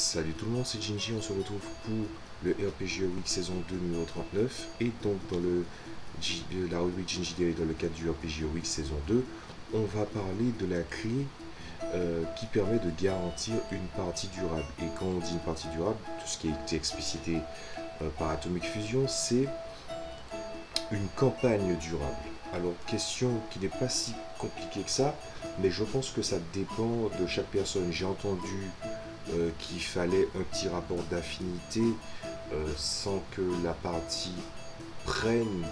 Salut tout le monde, c'est Jinji, on se retrouve pour le RPG Week saison 2 numéro 39 et donc dans la rubrique Jinji Daily dans le cadre du RPG Week saison 2, on va parler de la clé qui permet de garantir une partie durable. Et quand on dit une partie durable, tout ce qui a été explicité par Atomic Fusion, c'est une campagne durable. Alors, question qui n'est pas si compliquée que ça, mais je pense que ça dépend de chaque personne. J'ai entendu qu'il fallait un petit rapport d'affinité sans que la partie prenne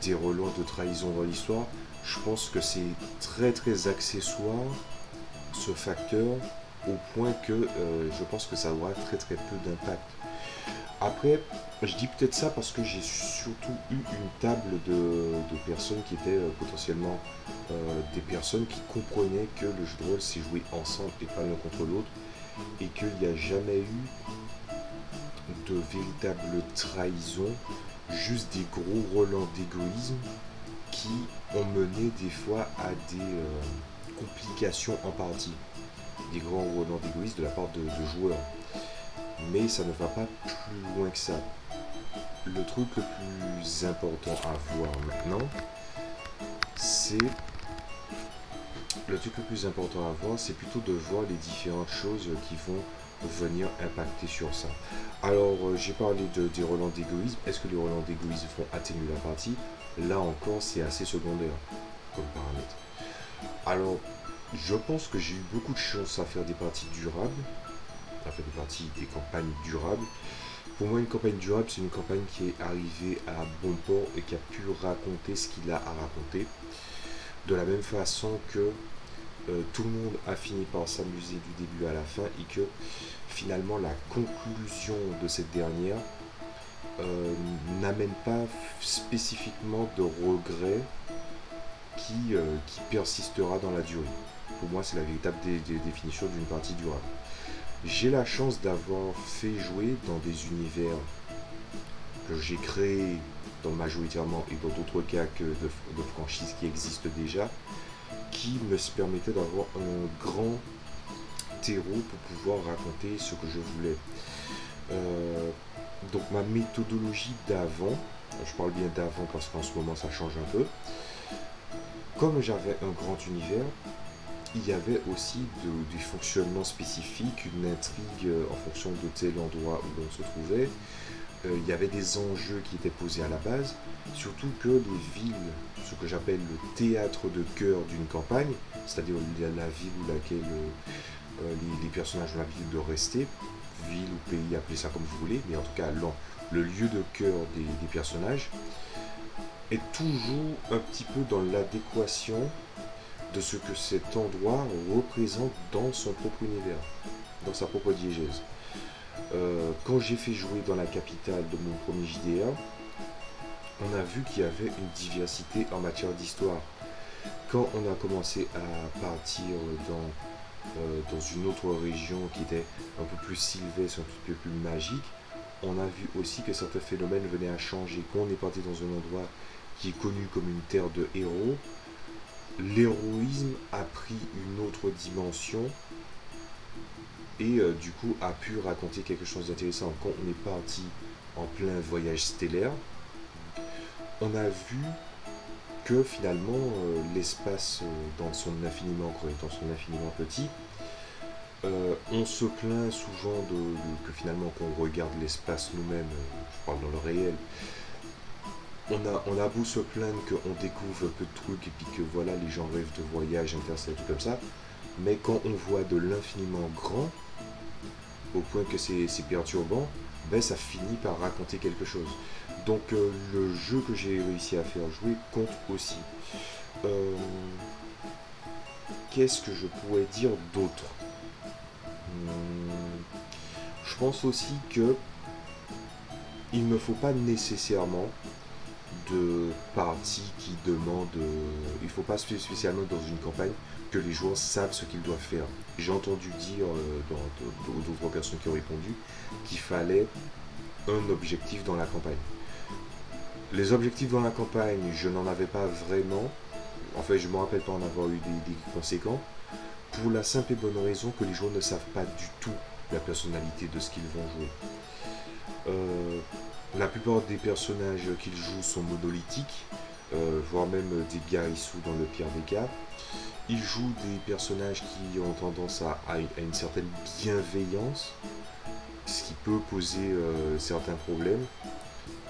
des relents de trahison dans l'histoire. Je pense que c'est très accessoire ce facteur au point que je pense que ça aura très peu d'impact. Après, je dis peut-être ça parce que j'ai surtout eu une table de personnes qui étaient potentiellement des personnes qui comprenaient que le jeu de rôle s'est joué ensemble et pas l'un contre l'autre, et qu'il n'y a jamais eu de véritable trahison, juste des gros relents d'égoïsme qui ont mené des fois à des complications en partie. Des grands relents d'égoïsme de la part de joueurs. Mais ça ne va pas plus loin que ça. Le truc le plus important à voir maintenant, c'est plutôt de voir les différentes choses qui vont venir impacter sur ça. Alors, j'ai parlé des relents d'égoïsme. Est-ce que les relents d'égoïsme vont atténuer la partie? Là encore, c'est assez secondaire comme paramètre. Alors, je pense que j'ai eu beaucoup de chance à faire des parties durables, des campagnes durables. Pour moi, une campagne durable, c'est une campagne qui est arrivée à bon port et qui a pu raconter ce qu'il a à raconter. De la même façon que tout le monde a fini par s'amuser du début à la fin et que finalement la conclusion de cette dernière n'amène pas spécifiquement de regret qui persistera dans la durée. Pour moi, c'est la véritable définition d'une partie durable. J'ai la chance d'avoir fait jouer dans des univers que j'ai créés majoritairement et dans d'autres cas que de franchises qui existent déjà, qui me permettaient d'avoir un grand terreau pour pouvoir raconter ce que je voulais. Donc ma méthodologie d'avant, je parle bien d'avant parce qu'en ce moment ça change un peu, comme j'avais un grand univers, il y avait aussi des fonctionnements spécifiques, une intrigue en fonction de tel endroit où l'on se trouvait. Il y avait des enjeux qui étaient posés à la base, surtout que les villes, ce que j'appelle le théâtre de cœur d'une campagne, c'est-à-dire la ville où laquelle les personnages ont l'habitude de rester, ville ou pays, appelez ça comme vous voulez, mais en tout cas le lieu de cœur des personnages, est toujours un petit peu dans l'adéquation de ce que cet endroit représente dans son propre univers, dans sa propre diégèse. Quand j'ai fait jouer dans la capitale de mon premier JDR, on a vu qu'il y avait une diversité en matière d'histoire. Quand on a commencé à partir dans une autre région qui était un peu plus sylvestre, un petit peu plus magique, on a vu aussi que certains phénomènes venaient à changer. Quand on est parti dans un endroit qui est connu comme une terre de héros, l'héroïsme a pris une autre dimension et du coup a pu raconter quelque chose d'intéressant. Quand on est parti en plein voyage stellaire, on a vu que finalement l'espace dans son infiniment grand et dans son infiniment petit, on se plaint souvent que finalement quand on regarde l'espace nous-mêmes, je parle dans le réel, on a beau se plaindre qu'on découvre peu de trucs et puis que voilà, les gens rêvent de voyages interstellaires, tout comme ça, mais quand on voit de l'infiniment grand, au point que c'est perturbant, ben ça finit par raconter quelque chose. Donc le jeu que j'ai réussi à faire jouer compte aussi. Qu'est-ce que je pourrais dire d'autre? Je pense aussi que il ne faut pas nécessairement de parties qui demandent, il ne faut pas spécialement dans une campagne que les joueurs savent ce qu'ils doivent faire. J'ai entendu dire d'autres personnes qui ont répondu qu'il fallait un objectif dans la campagne. Les objectifs dans la campagne, je n'en avais pas vraiment. En fait, je ne me rappelle pas en avoir eu des conséquents. Pour la simple et bonne raison que les joueurs ne savent pas du tout la personnalité de ce qu'ils vont jouer. La plupart des personnages qu'ils jouent sont monolithiques, voire même des garissous dans le pire des cas. Ils jouent des personnages qui ont tendance à une certaine bienveillance, ce qui peut poser certains problèmes.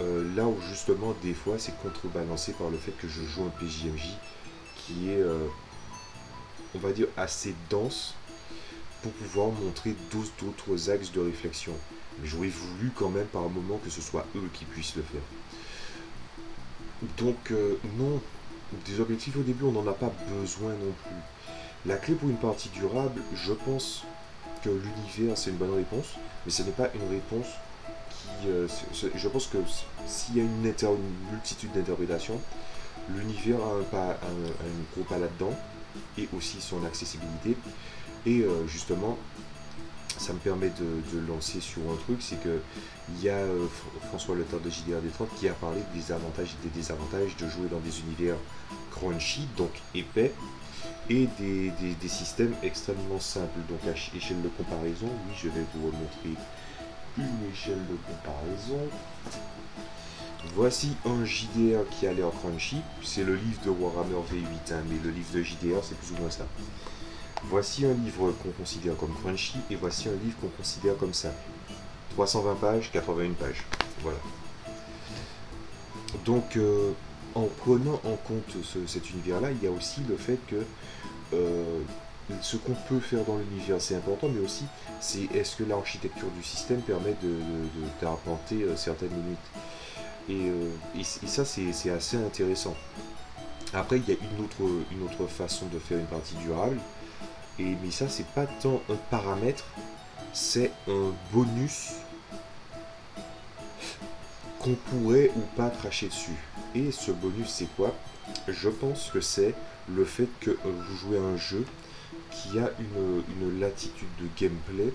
Là où justement des fois c'est contrebalancé par le fait que je joue un PJMJ qui est, on va dire, assez dense pour pouvoir montrer d'autres axes de réflexion. Mais j'aurais voulu quand même par un moment que ce soit eux qui puissent le faire. Donc non, des objectifs au début on n'en a pas besoin non plus. La clé pour une partie durable, je pense que l'univers c'est une bonne réponse, mais ce n'est pas une réponse qui... je pense que s'il y a une multitude d'interprétations, l'univers a un gros pas là-dedans, et aussi son accessibilité. Et justement, ça me permet de lancer sur un truc, c'est que il y a François Le Temps de JDR-D30 qui a parlé des avantages et des désavantages de jouer dans des univers crunchy, donc épais, et des systèmes extrêmement simples. Donc à échelle de comparaison, oui, je vais vous montrer une échelle de comparaison. Voici un JDR qui a l'air crunchy, c'est le livre de Warhammer V8, hein, mais le livre de JDR c'est plus ou moins ça. Voici un livre qu'on considère comme crunchy et voici un livre qu'on considère comme simple. 320 pages, 81 pages. Voilà. Donc, en prenant en compte cet univers-là, il y a aussi le fait que ce qu'on peut faire dans l'univers, c'est important, mais aussi, c'est est-ce que l'architecture du système permet d'arpenter certaines limites. Et ça, c'est assez intéressant. Après, il y a une autre façon de faire une partie durable. Mais ça, c'est pas tant un paramètre, c'est un bonus qu'on pourrait ou pas cracher dessus. Et ce bonus, c'est quoi? Je pense que c'est le fait que vous jouez à un jeu qui a une latitude de gameplay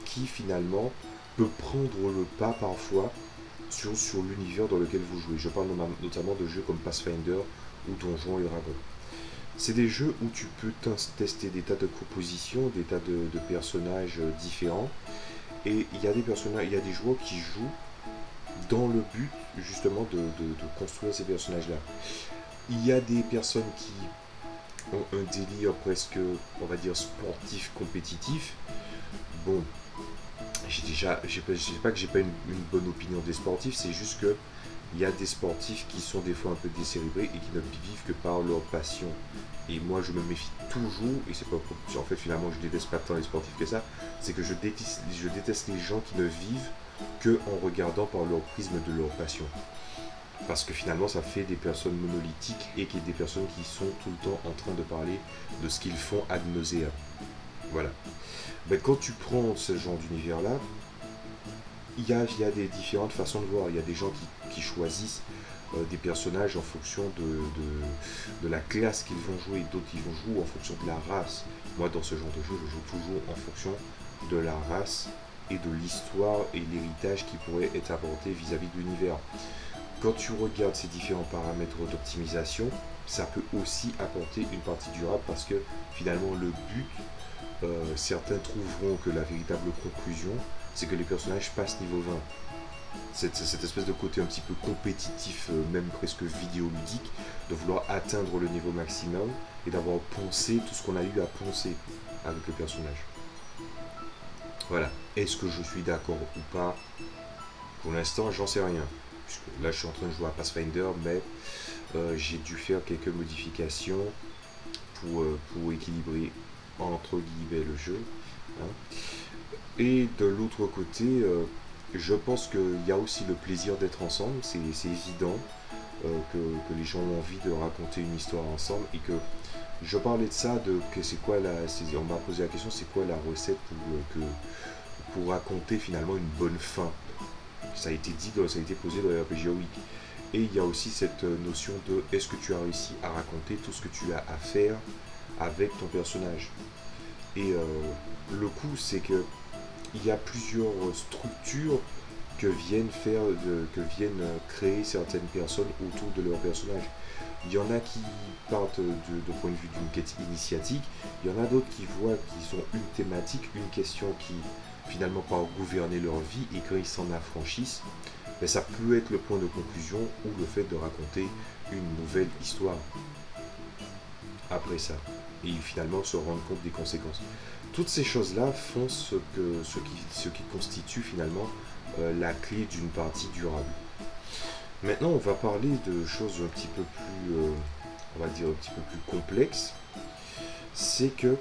qui finalement peut prendre le pas parfois sur l'univers dans lequel vous jouez. Je parle notamment de jeux comme Pathfinder ou Donjons et Dragons. C'est des jeux où tu peux tester des tas de compositions, des tas de personnages différents. Et il y a des joueurs qui jouent dans le but justement de construire ces personnages-là. Il y a des personnes qui ont un délire presque, on va dire, sportif, compétitif. Bon, je sais pas que j'ai pas une bonne opinion des sportifs, c'est juste que il y a des sportifs qui sont des fois un peu décérébrés et qui ne vivent que par leur passion. Et moi, je me méfie toujours, et c'est pas en fait finalement je déteste pas tant les sportifs que ça, c'est que je déteste les gens qui ne vivent que en regardant par leur prisme de leur passion. Parce que finalement, ça fait des personnes monolithiques et des personnes qui sont tout le temps en train de parler de ce qu'ils font ad nauseam. Voilà. Ben, quand tu prends ce genre d'univers-là, il y a des différentes façons de voir. Il y a des gens qui choisissent des personnages en fonction de la classe qu'ils vont jouer, d'autres qui vont jouer en fonction de la race. Moi, dans ce genre de jeu, je joue toujours en fonction de la race et de l'histoire et l'héritage qui pourrait être apporté vis-à-vis de l'univers. Quand tu regardes ces différents paramètres d'optimisation, ça peut aussi apporter une partie durable parce que finalement le but, certains trouveront que la véritable conclusion, c'est que les personnages passent niveau 20. Cette espèce de côté un petit peu compétitif, même presque vidéoludique, de vouloir atteindre le niveau maximum et d'avoir poncé tout ce qu'on a eu à poncer avec le personnage. Voilà. Est-ce que je suis d'accord ou pas? Pour l'instant, j'en sais rien. Puisque là, je suis en train de jouer à Pathfinder, mais j'ai dû faire quelques modifications pour équilibrer entre guillemets le jeu. Hein. Et de l'autre côté, je pense qu'il y a aussi le plaisir d'être ensemble. C'est évident que les gens ont envie de raconter une histoire ensemble et que je parlais de ça, on m'a posé la question, c'est quoi la recette pour raconter finalement une bonne fin. Ça a été dit, ça a été posé dans la RPG Week. Et il y a aussi cette notion de est-ce que tu as réussi à raconter tout ce que tu as à faire avec ton personnage. Et le coup, c'est que il y a plusieurs structures que viennent créer certaines personnes autour de leur personnage. Il y en a qui partent de point de vue d'une quête initiatique, il y en a d'autres qui voient qu'ils ont une thématique, une question qui finalement part gouverner leur vie, et quand ils s'en affranchissent, ben, ça peut être le point de conclusion ou le fait de raconter une nouvelle histoire après ça, et finalement se rendre compte des conséquences. Toutes ces choses-là font ce qui constitue finalement la clé d'une partie durable. Maintenant, on va parler de choses un petit peu plus, on va dire un petit peu plus complexes. C'est que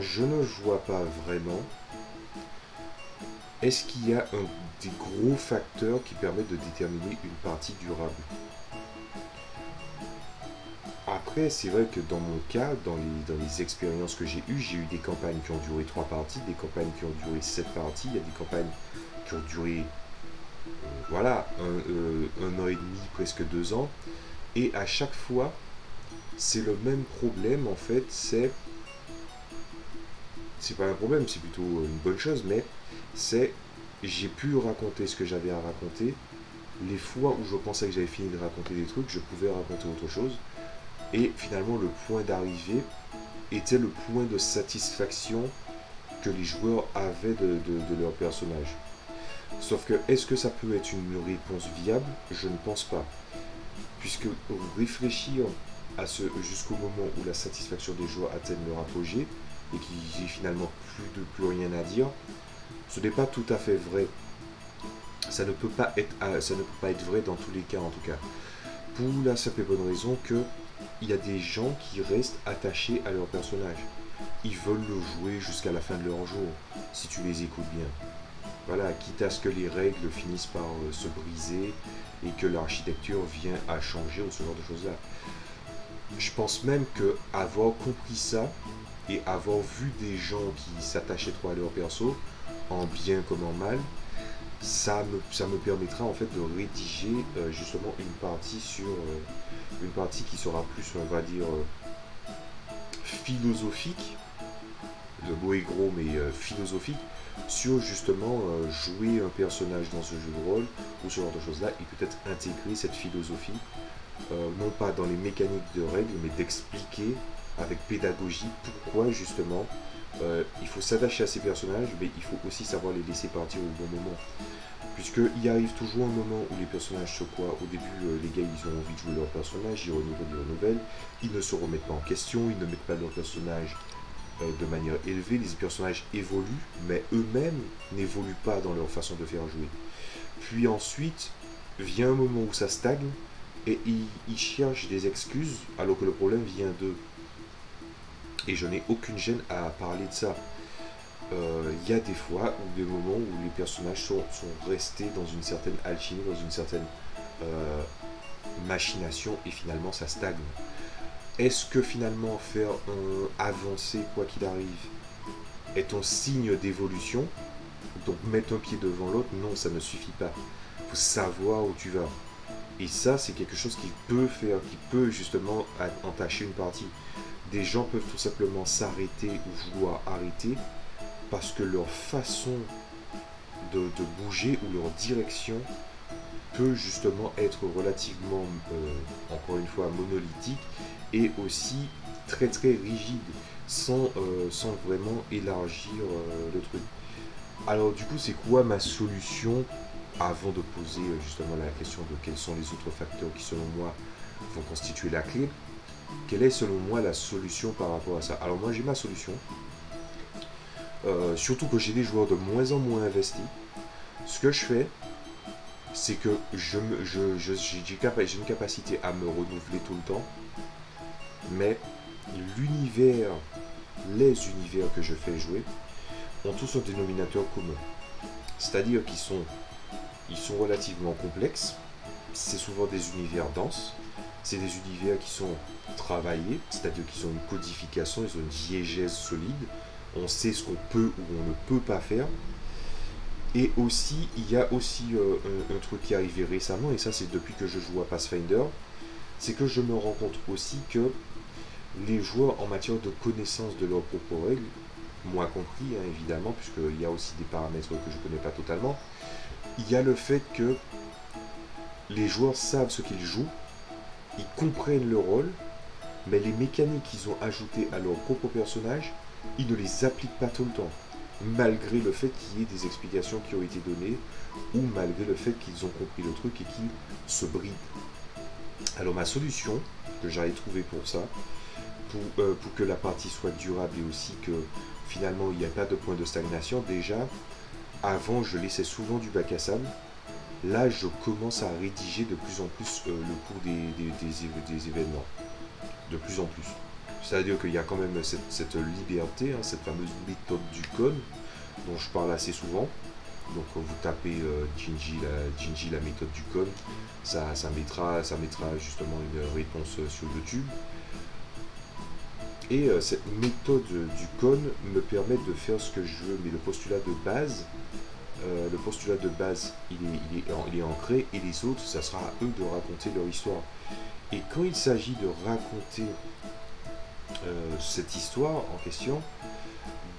je ne vois pas vraiment. Est-ce qu'il y a des gros facteurs qui permettent de déterminer une partie durable? Après, c'est vrai que dans mon cas, dans les expériences que j'ai eu des campagnes qui ont duré 3 parties, des campagnes qui ont duré 7 parties, il y a des campagnes qui ont duré voilà, un an et demi, presque 2 ans. Et à chaque fois, c'est le même problème en fait, c'est pas un problème, c'est plutôt une bonne chose, mais c'est j'ai pu raconter ce que j'avais à raconter. Les fois où je pensais que j'avais fini de raconter des trucs, je pouvais raconter autre chose. Et finalement, le point d'arrivée était le point de satisfaction que les joueurs avaient de leur personnage. Sauf que, est-ce que ça peut être une réponse viable? Je ne pense pas. Puisque réfléchir à jusqu'au moment où la satisfaction des joueurs atteigne leur apogée et qu'il n'y ait finalement plus rien à dire, ce n'est pas tout à fait vrai. Ça ne peut pas être vrai dans tous les cas en tout cas. Pour la simple et bonne raison que il y a des gens qui restent attachés à leur personnage. Ils veulent le jouer jusqu'à la fin de leur jour, si tu les écoutes bien. Voilà, quitte à ce que les règles finissent par se briser et que l'architecture vient à changer ou ce genre de choses-là. Je pense même que avoir compris ça et avoir vu des gens qui s'attachaient trop à leur perso, en bien comme en mal, ça me permettra en fait de rédiger justement une partie qui sera plus, on va dire, philosophique. Le mot est gros, mais philosophique, sur justement jouer un personnage dans ce jeu de rôle ou ce genre de choses là, et peut-être intégrer cette philosophie non pas dans les mécaniques de règles, mais d'expliquer avec pédagogie pourquoi justement il faut s'attacher à ces personnages, mais il faut aussi savoir les laisser partir au bon moment. Puisqu'il arrive toujours un moment où les personnages se croient. Au début, les gars, ils ont envie de jouer leur personnage, ils renouvellent, ils ne se remettent pas en question, ils ne mettent pas leur personnage de manière élevée. Les personnages évoluent, mais eux-mêmes n'évoluent pas dans leur façon de faire jouer. Puis ensuite, vient un moment où ça stagne, et ils cherchent des excuses, alors que le problème vient d'eux. Et je n'ai aucune gêne à parler de ça. Il y a des fois ou des moments où les personnages sont restés dans une certaine alchimie, dans une certaine machination, et finalement ça stagne. Est-ce que finalement faire avancer quoi qu'il arrive est un signe d'évolution? Donc mettre un pied devant l'autre, non, ça ne suffit pas. Il faut savoir où tu vas. Et ça, c'est quelque chose qui peut justement entacher une partie. Des gens peuvent tout simplement s'arrêter ou vouloir arrêter parce que leur façon de bouger ou leur direction peut justement être relativement, encore une fois, monolithique et aussi très très rigide, sans vraiment élargir le truc. Alors du coup, c'est quoi ma solution avant de poser justement la question de quels sont les autres facteurs qui selon moi vont constituer la clé? Quelle est selon moi la solution par rapport à ça? Alors moi j'ai ma solution. Surtout que j'ai des joueurs de moins en moins investis. Ce que je fais, c'est que j'ai une capacité à me renouveler tout le temps, mais les univers que je fais jouer ont tous un dénominateur commun. C'est-à-dire qu'ils sont relativement complexes, c'est souvent des univers denses, c'est des univers qui sont travaillés, c'est-à-dire qu'ils ont une codification, ils ont une diégèse solide, on sait ce qu'on peut ou on ne peut pas faire. Et aussi, il y a aussi un truc qui est arrivé récemment, et ça c'est depuis que je joue à Pathfinder, c'est que je me rends compte aussi que les joueurs en matière de connaissance de leurs propres règles, moi compris évidemment, puisqu'il y a aussi des paramètres que je ne connais pas totalement, il y a le fait que les joueurs savent ce qu'ils jouent, ils comprennent le rôle, mais les mécaniques qu'ils ont ajoutées à leur propre personnage, ils ne les appliquent pas tout le temps, malgré le fait qu'il y ait des explications qui ont été données, ou malgré le fait qu'ils ont compris le truc et qu'ils se brident. Alors ma solution que j'avais trouvée pour ça, pour que la partie soit durable et aussi que finalement il n'y a pas de point de stagnation, déjà, avant je laissais souvent du bac à sable. Là, je commence à rédiger de plus en plus le cours des événements. De plus en plus. C'est-à-dire qu'il y a quand même cette liberté, hein, cette fameuse méthode du cône, dont je parle assez souvent. Donc quand vous tapez Gingy, la méthode du cône, ça mettra justement une réponse sur YouTube. Et cette méthode du cône me permet de faire ce que je veux, mais le postulat de base, il est ancré, et les autres, ça sera à eux de raconter leur histoire. Et quand il s'agit de raconter cette histoire en question,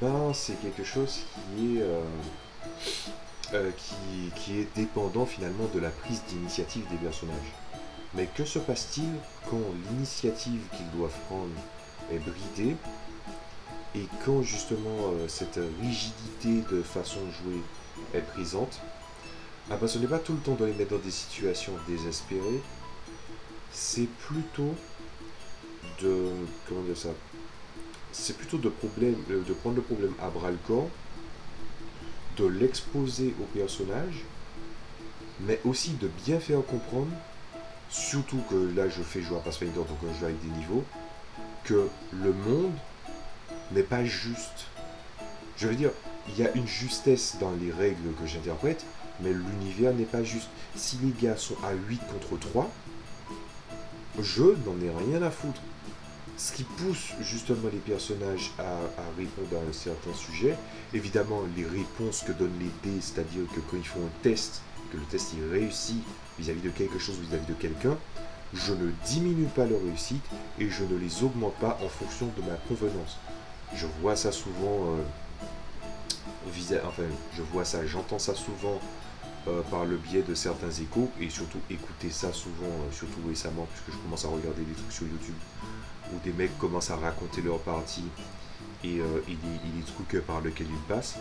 ben c'est quelque chose qui est dépendant finalement de la prise d'initiative des personnages. Mais que se passe-t-il quand l'initiative qu'ils doivent prendre est bridée, et quand justement cette rigidité de façon de jouer est présente? Ah ben, ce n'est pas tout le temps de les mettre dans des situations désespérées, c'est plutôt de, comment dire ça, c'est plutôt de prendre le problème à bras le corps, de l'exposer au personnage, mais aussi de bien faire comprendre, surtout que là je fais jouer à Pathfinder, donc je joue avec des niveaux, que le monde n'est pas juste. Je veux dire, il y a une justesse dans les règles que j'interprète, mais l'univers n'est pas juste. Si les gars sont à 8 contre 3, je n'en ai rien à foutre. Ce qui pousse justement les personnages à répondre à un certain sujet, évidemment les réponses que donnent les dés, c'est-à-dire que quand ils font un test, que le test il réussit vis-à-vis de quelque chose, vis-à-vis de quelqu'un, je ne diminue pas leur réussite et je ne les augmente pas en fonction de ma convenance. Je vois ça souvent, j'entends ça souvent par le biais de certains échos, et surtout écouter ça souvent, surtout récemment, puisque je commence à regarder des trucs sur YouTube où des mecs commencent à raconter leur partie et les trucs par lesquels ils passent.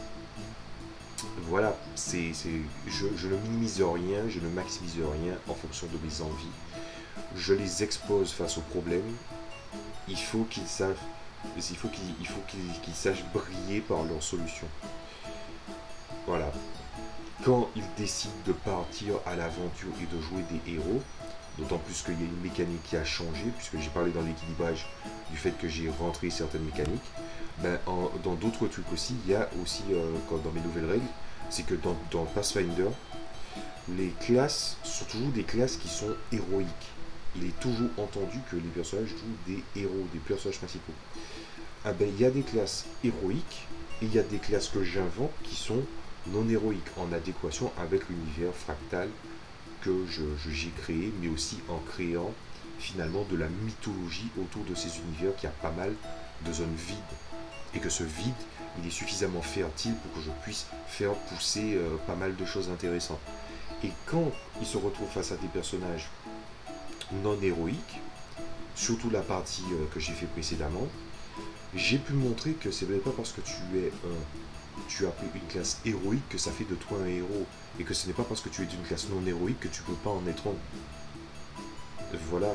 Voilà, je ne minimise rien, je ne maximise rien en fonction de mes envies. Je les expose face aux problèmes. Il faut qu'ils sachent briller par leurs solutions. Voilà. Quand ils décident de partir à l'aventure et de jouer des héros, d'autant plus qu'il y a une mécanique qui a changé, puisque j'ai parlé dans l'équilibrage du fait que j'ai rentré certaines mécaniques, ben, dans d'autres trucs aussi, il y a aussi, dans mes nouvelles règles, c'est que dans Pathfinder, les classes sont toujours des classes qui sont héroïques. Il est toujours entendu que les personnages jouent des héros, des personnages principaux. Ah ben, il y a des classes héroïques, et il y a des classes que j'invente qui sont non héroïques, en adéquation avec l'univers fractal que j'ai créé, mais aussi en créant finalement de la mythologie autour de ces univers qui a pas mal de zones vides, et que ce vide, il est suffisamment fertile pour que je puisse faire pousser pas mal de choses intéressantes. Et quand ils se retrouvent face à des personnages non héroïques, surtout la partie que j'ai fait précédemment, j'ai pu montrer que c'est pas parce que tu as pris une classe héroïque que ça fait de toi un héros, et que ce n'est pas parce que tu es d'une classe non héroïque que tu peux pas en être un. Voilà.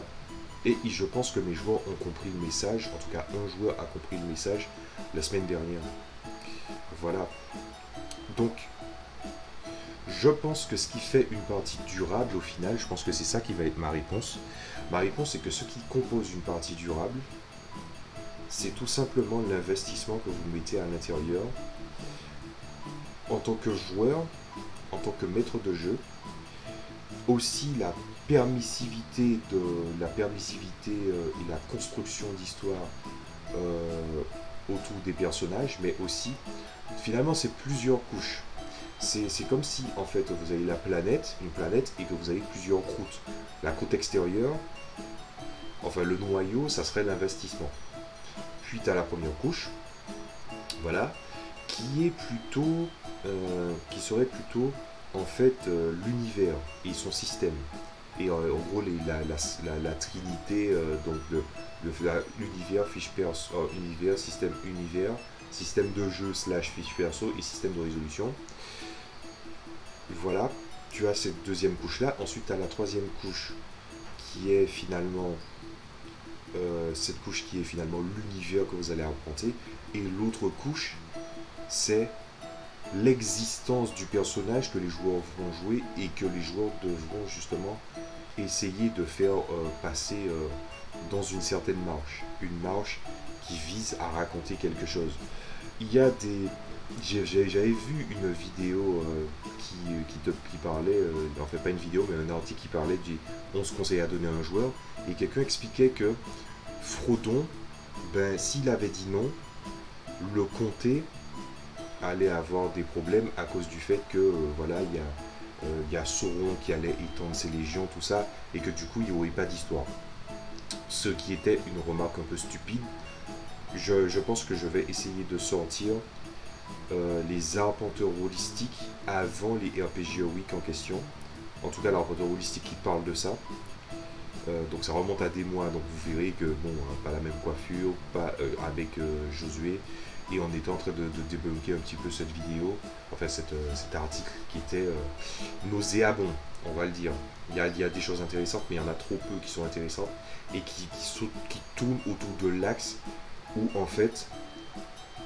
Et je pense que mes joueurs ont compris le message, en tout cas un joueur a compris le message la semaine dernière. Voilà. Donc, je pense que ce qui fait une partie durable au final, je pense que c'est ça qui va être ma réponse. Ma réponse, c'est que ce qui compose une partie durable, c'est tout simplement l'investissement que vous mettez à l'intérieur en tant que joueur, en tant que maître de jeu, aussi la permissivité et la construction d'histoire autour des personnages, mais aussi, finalement, c'est plusieurs couches. C'est comme si, en fait, vous avez une planète, et que vous avez plusieurs croûtes. La croûte extérieure, enfin le noyau, ça serait l'investissement. Puis tu as la première couche, voilà, qui serait plutôt en fait l'univers et son système. Et en gros, la trinité, donc l'univers, fiche perso, univers, système de jeu slash fiche perso et système de résolution. Voilà, tu as cette deuxième couche-là. Ensuite, tu as la troisième couche qui est finalement cette couche qui est finalement l'univers que vous allez arpenter. Et l'autre couche, c'est l'existence du personnage que les joueurs vont jouer et que les joueurs devront justement essayer de faire passer dans une certaine marche. Une marche qui vise à raconter quelque chose. Il y a des... J'avais vu une vidéo qui parlait, en fait pas une vidéo mais un article qui parlait du 11 conseils à donner à un joueur, et quelqu'un expliquait que Frodon, ben, s'il avait dit non, le comté allait avoir des problèmes à cause du fait que voilà, il y a Sauron qui allait étendre ses légions, tout ça, et que du coup il n'y aurait pas d'histoire. Ce qui était une remarque un peu stupide. Je pense que je vais essayer de sortir les arpenteurs holistiques avant les RPG Week en question. En tout cas, l'arpenteur holistique qui parle de ça. Donc ça remonte à des mois, donc vous verrez que bon, pas la même coiffure, pas avec Josué, et on était en train de débunker un petit peu cette vidéo, enfin cet article qui était nauséabond, on va le dire. Il y a des choses intéressantes, mais il y en a trop peu qui sont intéressantes et qui tournent autour de l'axe où en fait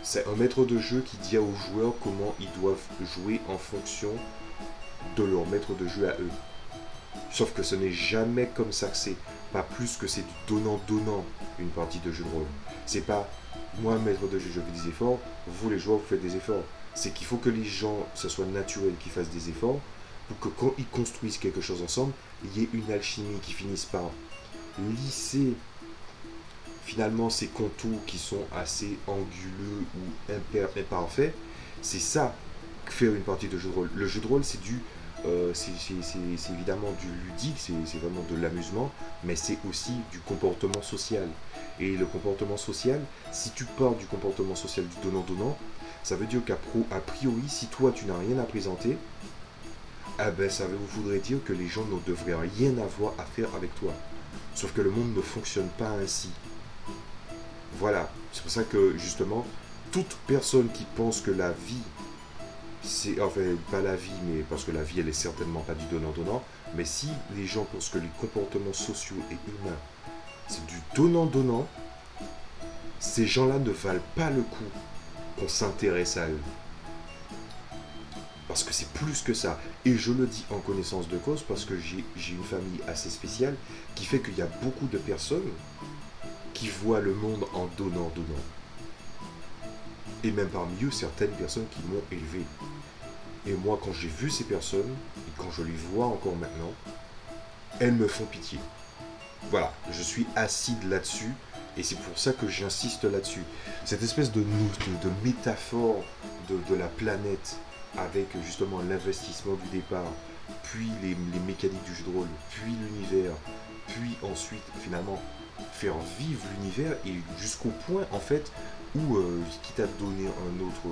c'est un maître de jeu qui dit aux joueurs comment ils doivent jouer en fonction de leur maître de jeu à eux. Sauf que ce n'est jamais comme ça que c'est. Pas plus que c'est du donnant-donnant une partie de jeu de rôle. C'est pas moi, maître de jeu, je fais des efforts, vous les joueurs, vous faites des efforts. C'est qu'il faut que les gens, ce soit naturel, qu'ils fassent des efforts pour que quand ils construisent quelque chose ensemble, il y ait une alchimie qui finisse par lisser finalement ces contours qui sont assez anguleux ou imparfaits. C'est ça que faire une partie de jeu de rôle. Le jeu de rôle, c'est du... c'est évidemment du ludique, c'est vraiment de l'amusement, mais c'est aussi du comportement social. Et le comportement social, si tu pars du comportement social du donnant-donnant, ça veut dire qu'a priori, si toi tu n'as rien à présenter, eh ben, ça voudrait dire que les gens ne devraient rien avoir à faire avec toi. Sauf que le monde ne fonctionne pas ainsi. Voilà, c'est pour ça que justement, toute personne qui pense que la vie, c'est, enfin, pas la vie, mais parce que la vie, elle est certainement pas du donnant-donnant, mais si les gens pensent que les comportements sociaux et humains, c'est du donnant-donnant, ces gens-là ne valent pas le coup qu'on s'intéresse à eux. Parce que c'est plus que ça. Et je le dis en connaissance de cause, parce que j'ai une famille assez spéciale, qui fait qu'il y a beaucoup de personnes qui voient le monde en donnant-donnant. Et même parmi eux, certaines personnes qui m'ont élevé. Et moi, quand j'ai vu ces personnes, et quand je les vois encore maintenant, elles me font pitié. Voilà, je suis acide là-dessus, et c'est pour ça que j'insiste là-dessus. Cette espèce de métaphore de la planète, avec justement l'investissement du départ, puis les mécaniques du jeu de rôle, puis l'univers, puis ensuite, finalement, faire vivre l'univers, et jusqu'au point, en fait, où, quitte à donner un autre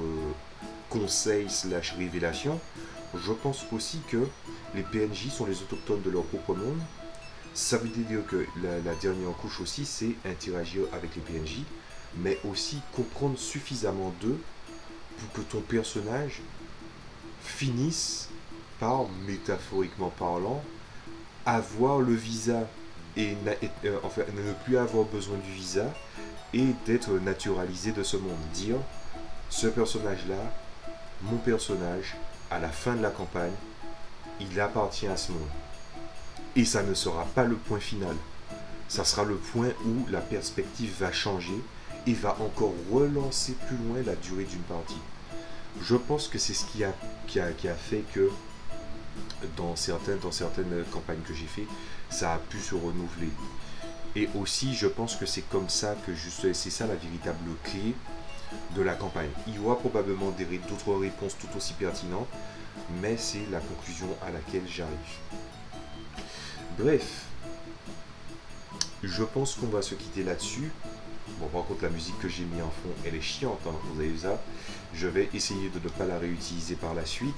conseil slash révélation, je pense aussi que les PNJ sont les autochtones de leur propre monde. Ça veut dire que la dernière couche aussi, c'est interagir avec les PNJ, mais aussi comprendre suffisamment d'eux pour que ton personnage finisse par, métaphoriquement parlant, avoir le visa et enfin, ne plus avoir besoin du visa et d'être naturalisé de ce monde. Dire, ce personnage-là, mon personnage, à la fin de la campagne, il appartient à ce monde. Et ça ne sera pas le point final. Ça sera le point où la perspective va changer et va encore relancer plus loin la durée d'une partie. Je pense que c'est ce qui a fait que dans certaines campagnes que j'ai fait, ça a pu se renouveler. Et aussi, je pense que c'est comme ça que c'est ça la véritable clé de la campagne. Il y aura probablement d'autres réponses tout aussi pertinentes, mais c'est la conclusion à laquelle j'arrive. Bref, je pense qu'on va se quitter là-dessus. Bon, par contre, la musique que j'ai mis en fond, elle est chiante, vous avez vu ça. Je vais essayer de ne pas la réutiliser par la suite.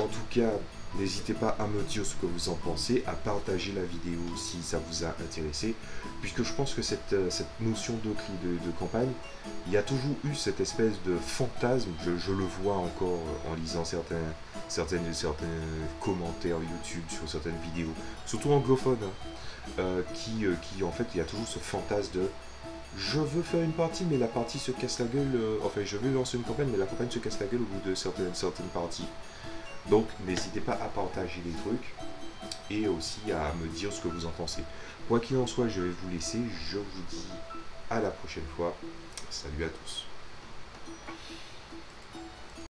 En tout cas, N'hésitez pas à me dire ce que vous en pensez, à partager la vidéo si ça vous a intéressé, puisque je pense que cette notion de campagne, il y a toujours eu cette espèce de fantasme, je le vois encore en lisant certains commentaires YouTube sur certaines vidéos, surtout anglophones, qui en fait, il y a toujours ce fantasme de je veux faire une partie, mais la partie se casse la gueule. Enfin, je veux lancer une campagne, mais la campagne se casse la gueule au bout de certaines parties. Donc, n'hésitez pas à partager les trucs et aussi à me dire ce que vous en pensez. Quoi qu'il en soit, je vais vous laisser. Je vous dis à la prochaine fois. Salut à tous.